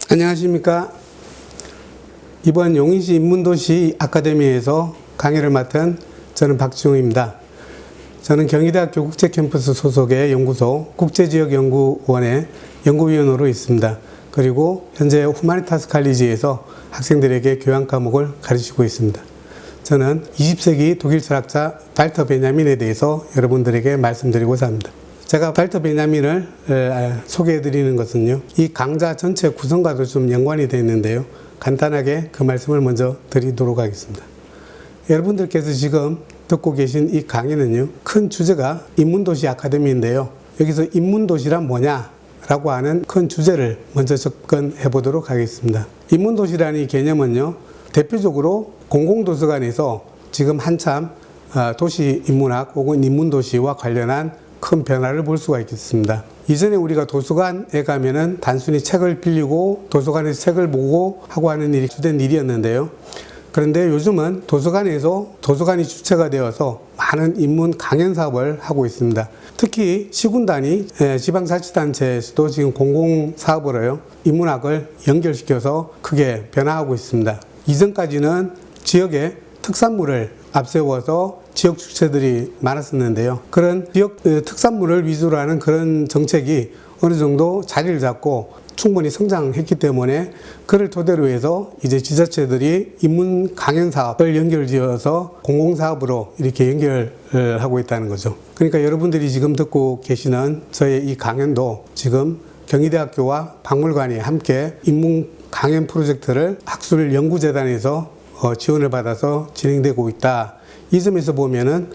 안녕하십니까. 이번 용인시 인문도시 아카데미에서 강의를 맡은 저는 박지웅입니다. 저는 경희대학교 국제캠퍼스 소속의 연구소 국제지역연구원의 연구위원으로 있습니다. 그리고 현재 후마니타스 칼리지에서 학생들에게 교양 과목을 가르치고 있습니다. 저는 20세기 독일 철학자 발터 베냐민에 대해서 여러분들에게 말씀드리고자 합니다. 제가 발터 베냐민을 소개해 드리는 것은요, 이 강좌 전체 구성과도 좀 연관이 되어 있는데요, 간단하게 그 말씀을 먼저 드리도록 하겠습니다. 여러분들께서 지금 듣고 계신 이 강의는요, 큰 주제가 인문도시 아카데미인데요, 여기서 인문도시란 뭐냐 라고 하는 큰 주제를 먼저 접근해 보도록 하겠습니다. 인문도시라는 이 개념은요, 대표적으로 공공도서관에서 지금 한참 도시 인문학 혹은 인문도시와 관련한 큰 변화를 볼 수가 있겠습니다. 이전에 우리가 도서관에 가면은 단순히 책을 빌리고 도서관에서 책을 보고 하고 하는 일이 주된 일이었는데요. 그런데 요즘은 도서관에서 도서관이 주체가 되어서 많은 인문 강연 사업을 하고 있습니다. 특히 시군 단위 지방자치단체에서도 지금 공공사업으로요, 인문학을 연결시켜서 크게 변화하고 있습니다. 이전까지는 지역의 특산물을 앞세워서 지역 주체들이 많았었는데요. 그런 지역 특산물을 위주로 하는 그런 정책이 어느 정도 자리를 잡고 충분히 성장했기 때문에 그를 토대로 해서 이제 지자체들이 인문 강연 사업을 연결지어서 공공사업으로 이렇게 연결하고 있다는 거죠. 그러니까 여러분들이 지금 듣고 계시는 저의 이 강연도 지금 경희대학교와 박물관이 함께 인문 강연 프로젝트를 학술연구재단에서 지원을 받아서 진행되고 있다. 이 점에서 보면은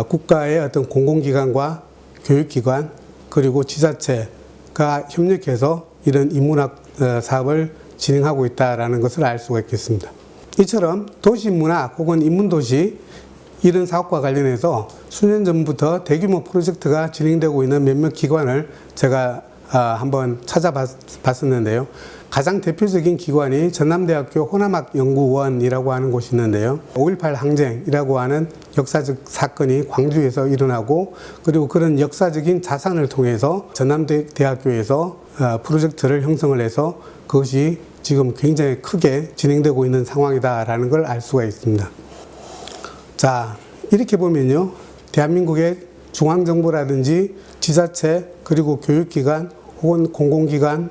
국가의 어떤 공공기관과 교육기관 그리고 지자체가 협력해서 이런 인문학 사업을 진행하고 있다는 것을 알 수가 있겠습니다. 이처럼 도시인문학 혹은 인문도시 이런 사업과 관련해서 수년 전부터 대규모 프로젝트가 진행되고 있는 몇몇 기관을 제가 한번 찾아봤었는데요. 가장 대표적인 기관이 전남대학교 호남학연구원이라고 하는 곳이 있는데요. 5.18 항쟁이라고 하는 역사적 사건이 광주에서 일어나고, 그리고 그런 역사적인 자산을 통해서 전남대학교에서 프로젝트를 형성을 해서 그것이 지금 굉장히 크게 진행되고 있는 상황이다라는 걸 알 수가 있습니다. 자, 이렇게 보면요, 대한민국의 중앙정부라든지 지자체 그리고 교육기관 혹은 공공기관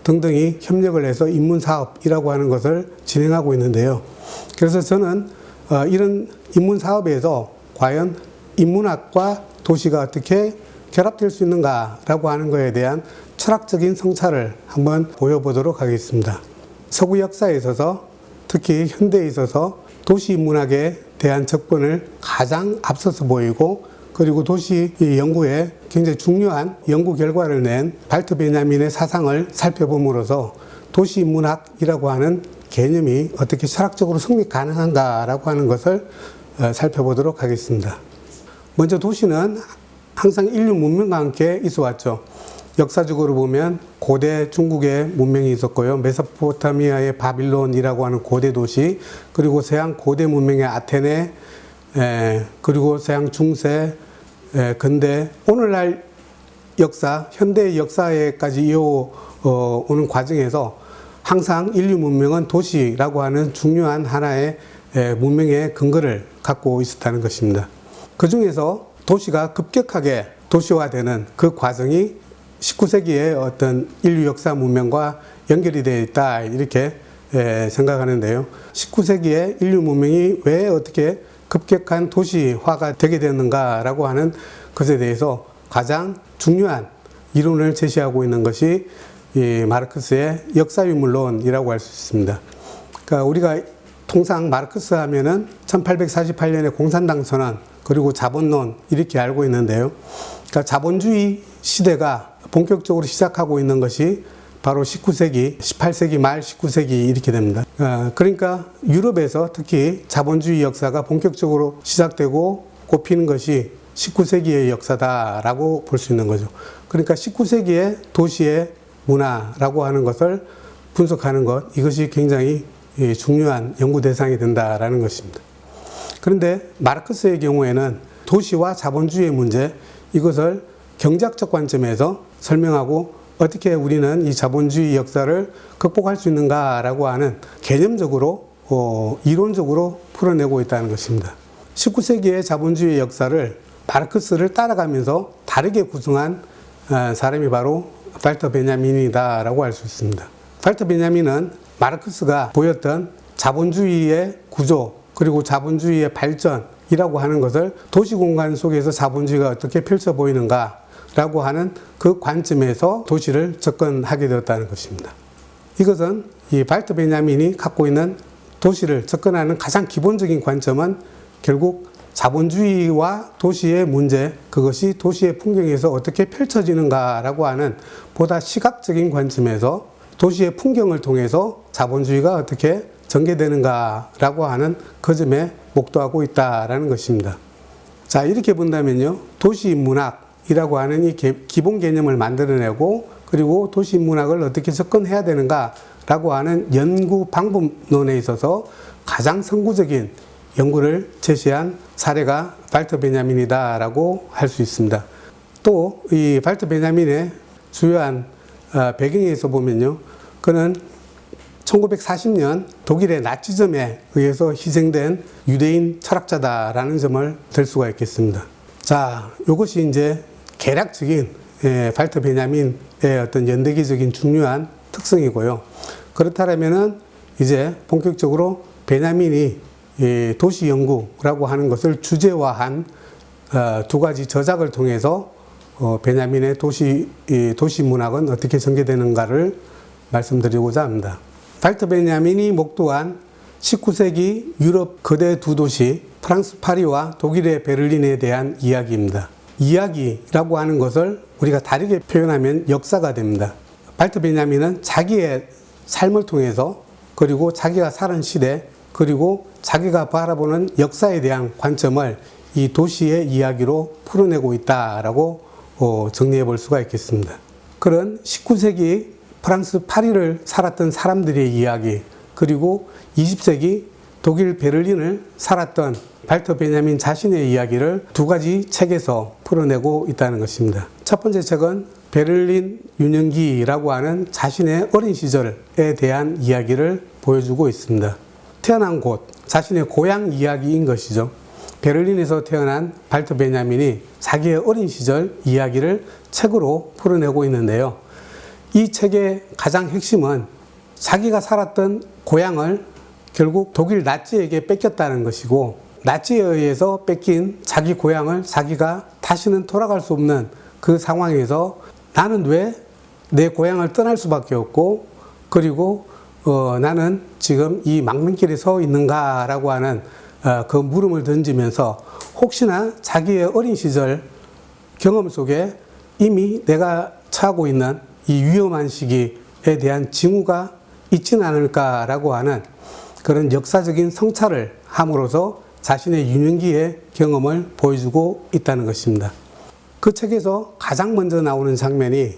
등등이 협력을 해서 인문사업이라고 하는 것을 진행하고 있는데요. 그래서 저는 이런 인문사업에서 과연 인문학과 도시가 어떻게 결합될 수 있는가라고 하는 것에 대한 철학적인 성찰을 한번 보여보도록 하겠습니다. 서구 역사에 있어서, 특히 현대에 있어서 도시인문학에 대한 접근을 가장 앞서서 보이고, 그리고 도시 연구에 굉장히 중요한 연구 결과를 낸 발터 베냐민의 사상을 살펴봄으로써 도시인문학이라고 하는 개념이 어떻게 철학적으로 성립 가능한가라고 하는 것을 살펴보도록 하겠습니다. 먼저 도시는 항상 인류 문명과 함께 있어 왔죠. 역사적으로 보면 고대 중국의 문명이 있었고요. 메소포타미아의 바빌론이라고 하는 고대 도시, 그리고 서양 고대 문명의 아테네, 그리고 서양 중세, 근대, 오늘날 역사, 현대 역사에까지 이어오는 과정에서 항상 인류 문명은 도시라고 하는 중요한 하나의 문명의 근거를 갖고 있었다는 것입니다. 그 중에서 도시가 급격하게 도시화되는 그 과정이 19세기의 어떤 인류 역사 문명과 연결이 되어 있다, 이렇게 생각하는데요. 19세기의 인류 문명이 왜 어떻게 급격한 도시화가 되게 되었는가라고 하는 것에 대해서 가장 중요한 이론을 제시하고 있는 것이 이 마르크스의 역사유물론이라고 할 수 있습니다. 그러니까 우리가 통상 마르크스 하면은 1848년에 공산당 선언, 그리고 자본론 이렇게 알고 있는데요. 그러니까 자본주의 시대가 본격적으로 시작하고 있는 것이 바로 19세기, 18세기 말 19세기 이렇게 됩니다. 그러니까 유럽에서 특히 자본주의 역사가 본격적으로 시작되고 꼽히는 것이 19세기의 역사다라고 볼 수 있는 거죠. 그러니까 19세기의 도시의 문화라고 하는 것을 분석하는 것, 이것이 굉장히 중요한 연구 대상이 된다라는 것입니다. 그런데 마르크스의 경우에는 도시와 자본주의의 문제, 이것을 경제학적 관점에서 설명하고 어떻게 우리는 이 자본주의 역사를 극복할 수 있는가라고 하는 개념적으로 이론적으로 풀어내고 있다는 것입니다. 19세기의 자본주의 역사를 마르크스를 따라가면서 다르게 구성한 사람이 바로 발터 베냐민이다라고 할 수 있습니다. 발터 베냐민은 마르크스가 보였던 자본주의의 구조 그리고 자본주의의 발전이라고 하는 것을 도시공간 속에서 자본주의가 어떻게 펼쳐 보이는가라고 하는 그 관점에서 도시를 접근하게 되었다는 것입니다. 이것은 이 발터 베냐민이 갖고 있는 도시를 접근하는 가장 기본적인 관점은 결국 자본주의와 도시의 문제, 그것이 도시의 풍경에서 어떻게 펼쳐지는가라고 하는 보다 시각적인 관점에서 도시의 풍경을 통해서 자본주의가 어떻게 전개되는가라고 하는 그 점에 목도하고 있다라는 것입니다. 자, 이렇게 본다면요, 도시문학이라고 하는 이 기본 개념을 만들어내고 그리고 도시문학을 어떻게 접근해야 되는가라고 하는 연구 방법론에 있어서 가장 선구적인 연구를 제시한 사례가 발터 베냐민이다라고 할 수 있습니다. 또 이 발터 베냐민의 주요한 배경에서 보면요, 그는 1940년 독일의 나치즘에 의해서 희생된 유대인 철학자다라는 점을 들 수가 있겠습니다. 자, 이것이 이제 개략적인 발터 베냐민의 어떤 연대기적인 중요한 특성이고요. 그렇다면은 이제 본격적으로 베냐민이 도시 연구라고 하는 것을 주제화한 두 가지 저작을 통해서 베냐민의 도시 문학은 어떻게 전개되는가를 말씀드리고자 합니다. 발터 베냐민이 목도한 19세기 유럽 거대 두 도시 프랑스 파리와 독일의 베를린에 대한 이야기입니다. 이야기라고 하는 것을 우리가 다르게 표현하면 역사가 됩니다. 발터 베냐민은 자기의 삶을 통해서 그리고 자기가 사는 시대 그리고 자기가 바라보는 역사에 대한 관점을 이 도시의 이야기로 풀어내고 있다라고 정리해 볼 수가 있겠습니다. 그런 19세기 프랑스 파리를 살았던 사람들의 이야기, 그리고 20세기 독일 베를린을 살았던 발터 베냐민 자신의 이야기를 두 가지 책에서 풀어내고 있다는 것입니다. 첫 번째 책은 베를린 유년기라고 하는 자신의 어린 시절에 대한 이야기를 보여주고 있습니다. 태어난 곳, 자신의 고향 이야기인 것이죠. 베를린에서 태어난 발터 베냐민이 자기의 어린 시절 이야기를 책으로 풀어내고 있는데요. 이 책의 가장 핵심은 자기가 살았던 고향을 결국 독일 나치에게 뺏겼다는 것이고, 나치에 의해서 뺏긴 자기 고향을 자기가 다시는 돌아갈 수 없는 그 상황에서 나는 왜 내 고향을 떠날 수밖에 없고, 그리고 나는 지금 이 망명길에 서 있는가라고 하는 그 물음을 던지면서 혹시나 자기의 어린 시절 경험 속에 이미 내가 처하고 있는 이 위험한 시기에 대한 징후가 있지는 않을까라고 하는 그런 역사적인 성찰을 함으로써 자신의 유년기의 경험을 보여주고 있다는 것입니다. 그 책에서 가장 먼저 나오는 장면이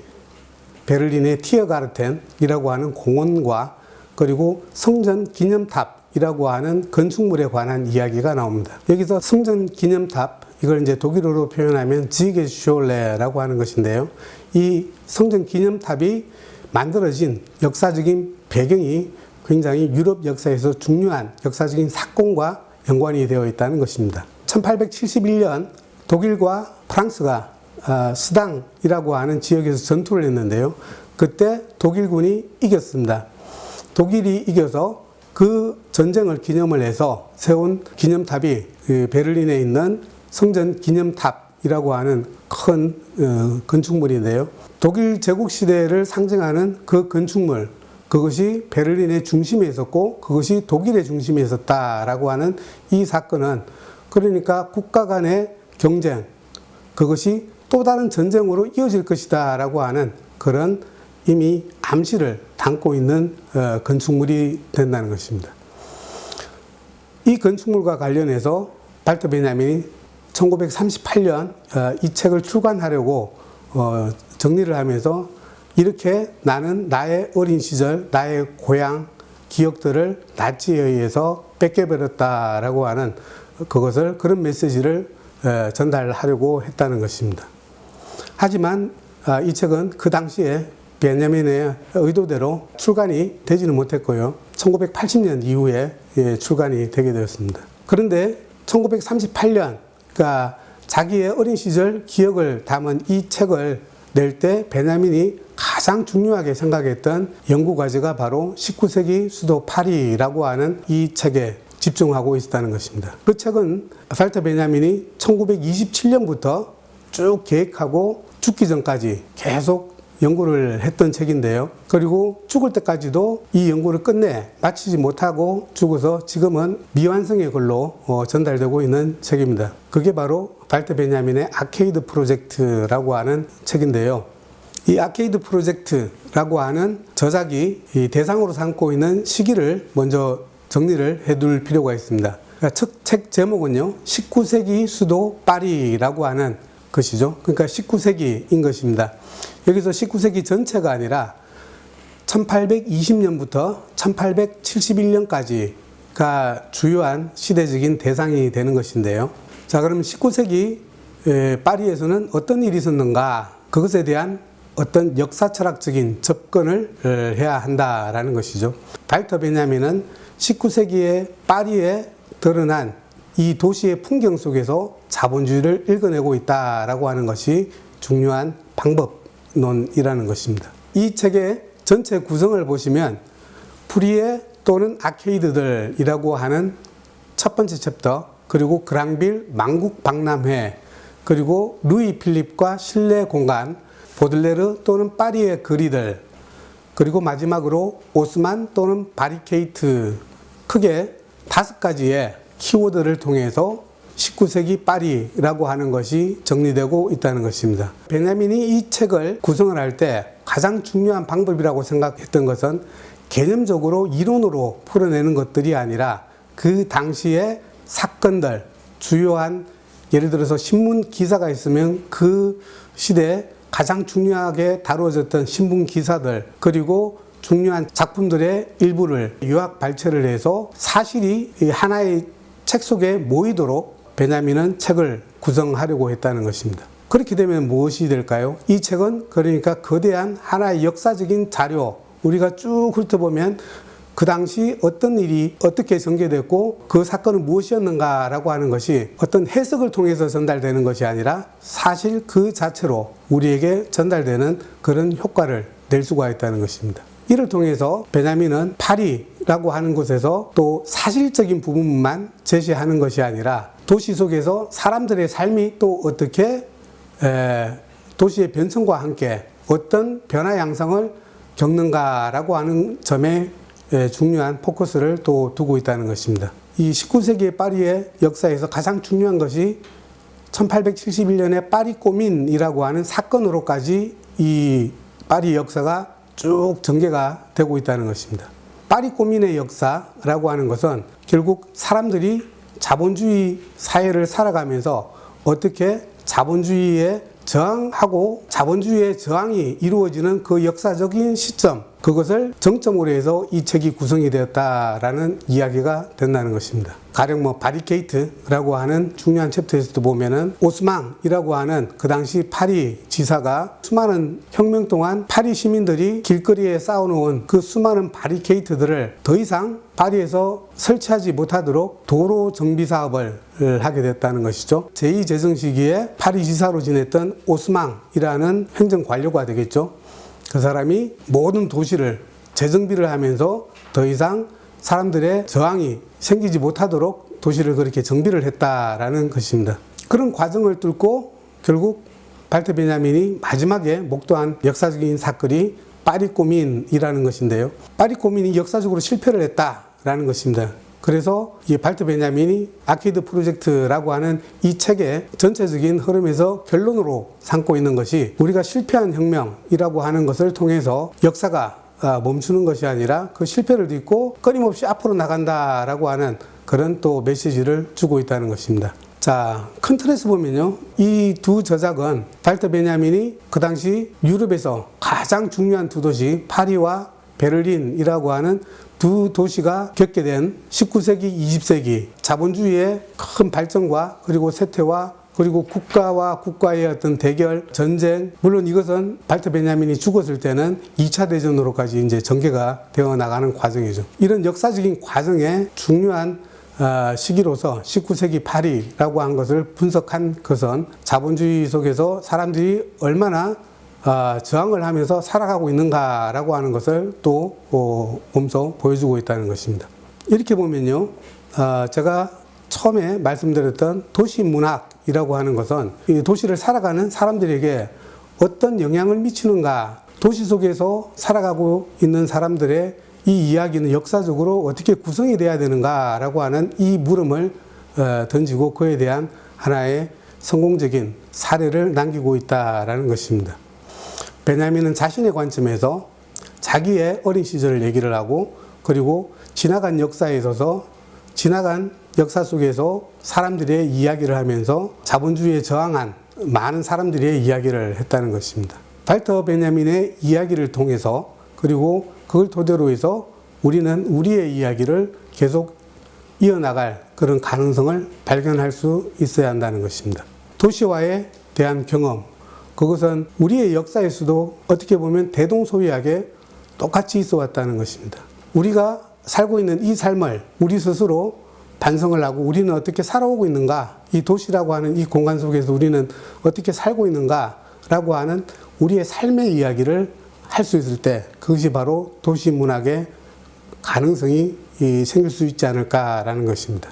베를린의 티어가르텐이라고 하는 공원과 그리고 성전 기념탑이라고 하는 건축물에 관한 이야기가 나옵니다. 여기서 성전 기념탑, 이걸 이제 독일어로 표현하면 지게쇼레라고 하는 것인데요. 이 성전 기념탑이 만들어진 역사적인 배경이 굉장히 유럽 역사에서 중요한 역사적인 사건과 연관이 되어 있다는 것입니다. 1871년 독일과 프랑스가 스당이라고 하는 지역에서 전투를 했는데요. 그때 독일군이 이겼습니다. 독일이 이겨서 그 전쟁을 기념을 해서 세운 기념탑이 베를린에 있는 성전 기념탑이라고 하는 큰 건축물인데요. 독일 제국시대를 상징하는 그 건축물, 그것이 베를린의 중심에 있었고 그것이 독일의 중심에 있었다라고 하는 이 사건은, 그러니까 국가 간의 경쟁, 그것이 또 다른 전쟁으로 이어질 것이다 라고 하는 그런 이미 암시를 담고 있는 건축물이 된다는 것입니다. 이 건축물과 관련해서 발터 베냐민이 1938년 이 책을 출간하려고 정리를 하면서 이렇게 나는 나의 어린 시절, 나의 고향 기억들을 나치에 의해서 뺏겨버렸다라고 하는 그런 메시지를 전달하려고 했다는 것입니다. 하지만 이 책은 그 당시에 베냐민의 의도대로 출간이 되지는 못했고요. 1980년 이후에 출간이 되게 되었습니다. 그런데 1938년, 그러니까 자기의 어린 시절 기억을 담은 이 책을 낼 때 베냐민이 가장 중요하게 생각했던 연구 과제가 바로 19세기 수도 파리라고 하는 이 책에 집중하고 있었다는 것입니다. 그 책은 발터 베냐민이 1927년부터 쭉 계획하고 죽기 전까지 계속 연구를 했던 책인데요. 그리고 죽을 때까지도 이 연구를 끝내 마치지 못하고 죽어서 지금은 미완성의 글로 전달되고 있는 책입니다. 그게 바로 발터 베냐민의 아케이드 프로젝트라고 하는 책인데요. 이 아케이드 프로젝트라고 하는 저작이 이 대상으로 삼고 있는 시기를 먼저 정리를 해둘 필요가 있습니다. 그러니까 책 제목은요, 19세기 수도 파리라고 하는 것이죠. 그러니까 19세기인 것입니다. 여기서 19세기 전체가 아니라 1820년부터 1871년까지가 주요한 시대적인 대상이 되는 것인데요. 자, 그럼 19세기 파리에서는 어떤 일이 있었는가? 그것에 대한 어떤 역사 철학적인 접근을 해야 한다라는 것이죠. 발터 베냐민은 19세기의 파리에 드러난 이 도시의 풍경 속에서 자본주의를 읽어내고 있다라고 하는 것이 중요한 방법론이라는 것입니다. 이 책의 전체 구성을 보시면 프리에 또는 아케이드들이라고 하는 첫 번째 챕터, 그리고 그랑빌 만국 박람회, 그리고 루이 필립과 실내 공간, 보들레르 또는 파리의 거리들, 그리고 마지막으로 오스만 또는 바리케이트, 크게 5가지의 키워드를 통해서 19세기 파리라고 하는 것이 정리되고 있다는 것입니다. 베냐민이 이 책을 구성을 할 때 가장 중요한 방법이라고 생각했던 것은 개념적으로 이론으로 풀어내는 것들이 아니라 그 당시의 사건들, 주요한 예를 들어서 신문 기사가 있으면 그 시대에 가장 중요하게 다루어졌던 신문 기사들, 그리고 중요한 작품들의 일부를 요약 발췌를 해서 사실이 하나의 책 속에 모이도록 베냐민은 책을 구성하려고 했다는 것입니다. 그렇게 되면 무엇이 될까요? 이 책은 그러니까 거대한 하나의 역사적인 자료, 우리가 쭉 훑어보면 그 당시 어떤 일이 어떻게 전개됐고 그 사건은 무엇이었는가라고 하는 것이 어떤 해석을 통해서 전달되는 것이 아니라 사실 그 자체로 우리에게 전달되는 그런 효과를 낼 수가 있다는 것입니다. 이를 통해서 베냐민은 파리라고 하는 곳에서 또 사실적인 부분만 제시하는 것이 아니라 도시 속에서 사람들의 삶이 또 어떻게 도시의 변성과 함께 어떤 변화 양상을 겪는가라고 하는 점에 중요한 포커스를 또 두고 있다는 것입니다. 이 19세기의 파리의 역사에서 가장 중요한 것이 1871년에 파리 꼬민이라고 하는 사건으로까지 이 파리 역사가 쭉 전개가 되고 있다는 것입니다. 파리 꼬민의 역사라고 하는 것은 결국 사람들이 자본주의 사회를 살아가면서 어떻게 자본주의에 저항하고 자본주의의 저항이 이루어지는 그 역사적인 시점, 그것을 정점으로 해서 이 책이 구성이 되었다라는 이야기가 된다는 것입니다. 가령 바리케이트라고 하는 중요한 챕터에서도 보면은 오스망이라고 하는 그 당시 파리 지사가 수많은 혁명 동안 파리 시민들이 길거리에 쌓아놓은 그 수많은 바리케이트들을 더 이상 파리에서 설치하지 못하도록 도로 정비 사업을 하게 됐다는 것이죠. 제2제정 시기에 파리 지사로 지냈던 오스망이라는 행정관료가 되겠죠. 그 사람이 모든 도시를 재정비를 하면서 더 이상 사람들의 저항이 생기지 못하도록 도시를 그렇게 정비를 했다라는 것입니다. 그런 과정을 뚫고 결국 발터 베냐민이 마지막에 목도한 역사적인 사건이 파리 꼬민이라는 것인데요. 파리 꼬민이 역사적으로 실패를 했다라는 것입니다. 그래서 이 발터 베냐민이 아케이드 프로젝트라고 하는 이 책의 전체적인 흐름에서 결론으로 삼고 있는 것이 우리가 실패한 혁명이라고 하는 것을 통해서 역사가 멈추는 것이 아니라 그 실패를 딛고 끊임없이 앞으로 나간다라고 하는 그런 또 메시지를 주고 있다는 것입니다. 자, 큰 틀에서 보면요, 이 두 저작은 발터 베냐민이 그 당시 유럽에서 가장 중요한 두 도시 파리와 베를린이라고 하는 두 도시가 겪게 된 19세기, 20세기 자본주의의 큰 발전과 그리고 쇠퇴와 그리고 국가와 국가의 어떤 대결, 전쟁, 물론 이것은 발터 베냐민이 죽었을 때는 2차 대전으로까지 이제 전개가 되어 나가는 과정이죠. 이런 역사적인 과정에 중요한 시기로서 19세기 파리라고 한 것을 분석한 것은 자본주의 속에서 사람들이 얼마나 저항을 하면서 살아가고 있는가라고 하는 것을 또 몸소 보여주고 있다는 것입니다. 이렇게 보면요, 제가 처음에 말씀드렸던 도시문학이라고 하는 것은 이 도시를 살아가는 사람들에게 어떤 영향을 미치는가, 도시 속에서 살아가고 있는 사람들의 이 이야기는 역사적으로 어떻게 구성이 돼야 되는가라고 하는 이 물음을 던지고 그에 대한 하나의 성공적인 사례를 남기고 있다라는 것입니다. 베냐민은 자신의 관점에서 자기의 어린 시절을 얘기를 하고 그리고 지나간 역사에 있어서 지나간 역사 속에서 사람들의 이야기를 하면서 자본주의에 저항한 많은 사람들의 이야기를 했다는 것입니다. 발터 베냐민의 이야기를 통해서 그리고 그걸 토대로 해서 우리는 우리의 이야기를 계속 이어나갈 그런 가능성을 발견할 수 있어야 한다는 것입니다. 도시화에 대한 경험, 그것은 우리의 역사에서도 어떻게 보면 대동소이하게 똑같이 있어 왔다는 것입니다. 우리가 살고 있는 이 삶을 우리 스스로 반성을 하고 우리는 어떻게 살아오고 있는가, 이 도시라고 하는 이 공간 속에서 우리는 어떻게 살고 있는가 라고 하는 우리의 삶의 이야기를 할 수 있을 때 그것이 바로 도시문학의 가능성이 생길 수 있지 않을까라는 것입니다.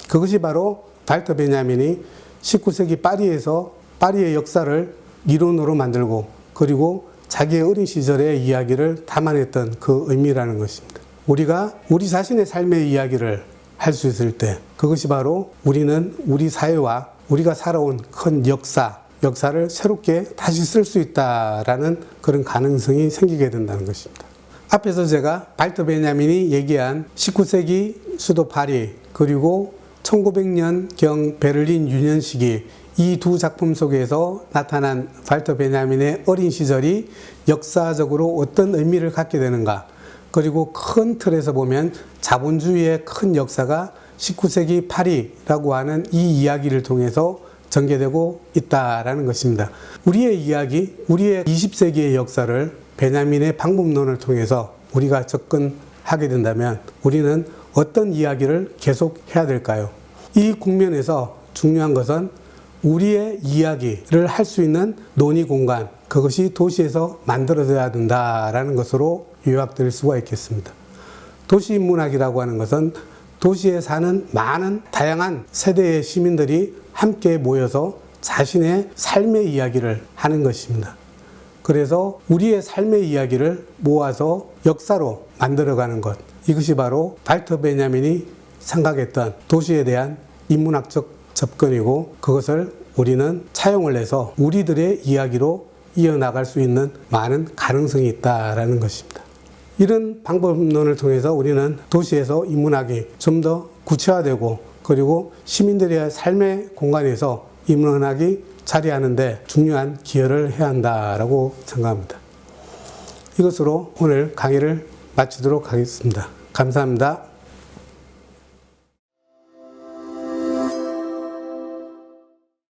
그것이 바로 발터 베냐민이 19세기 파리에서 파리의 역사를 이론으로 만들고 그리고 자기의 어린 시절의 이야기를 담아냈던 그 의미라는 것입니다. 우리가 우리 자신의 삶의 이야기를 할 수 있을 때 그것이 바로 우리는 우리 사회와 우리가 살아온 큰 역사를 새롭게 다시 쓸 수 있다라는 그런 가능성이 생기게 된다는 것입니다. 앞에서 제가 발터 베냐민이 얘기한 19세기 수도 파리 그리고 1900년경 베를린 유년 시기 이 두 작품 속에서 나타난 발터 베냐민의 어린 시절이 역사적으로 어떤 의미를 갖게 되는가, 그리고 큰 틀에서 보면 자본주의의 큰 역사가 19세기 파리라고 하는 이 이야기를 통해서 전개되고 있다라는 것입니다. 우리의 이야기, 우리의 20세기의 역사를 베냐민의 방법론을 통해서 우리가 접근하게 된다면 우리는 어떤 이야기를 계속 해야 될까요? 이 국면에서 중요한 것은 우리의 이야기를 할 수 있는 논의 공간, 그것이 도시에서 만들어져야 된다라는 것으로 요약될 수가 있겠습니다. 도시문학이라고 하는 것은 도시에 사는 많은 다양한 세대의 시민들이 함께 모여서 자신의 삶의 이야기를 하는 것입니다. 그래서 우리의 삶의 이야기를 모아서 역사로 만들어가는 것, 이것이 바로 발터 베냐민이 생각했던 도시에 대한 인문학적 접근이고 그것을 우리는 차용을 해서 우리들의 이야기로 이어나갈 수 있는 많은 가능성이 있다라는 것입니다. 이런 방법론을 통해서 우리는 도시에서 인문학이 좀 더 구체화되고 그리고 시민들의 삶의 공간에서 인문학이 자리하는 데 중요한 기여를 해야 한다라고 생각합니다. 이것으로 오늘 강의를 마치도록 하겠습니다. 감사합니다.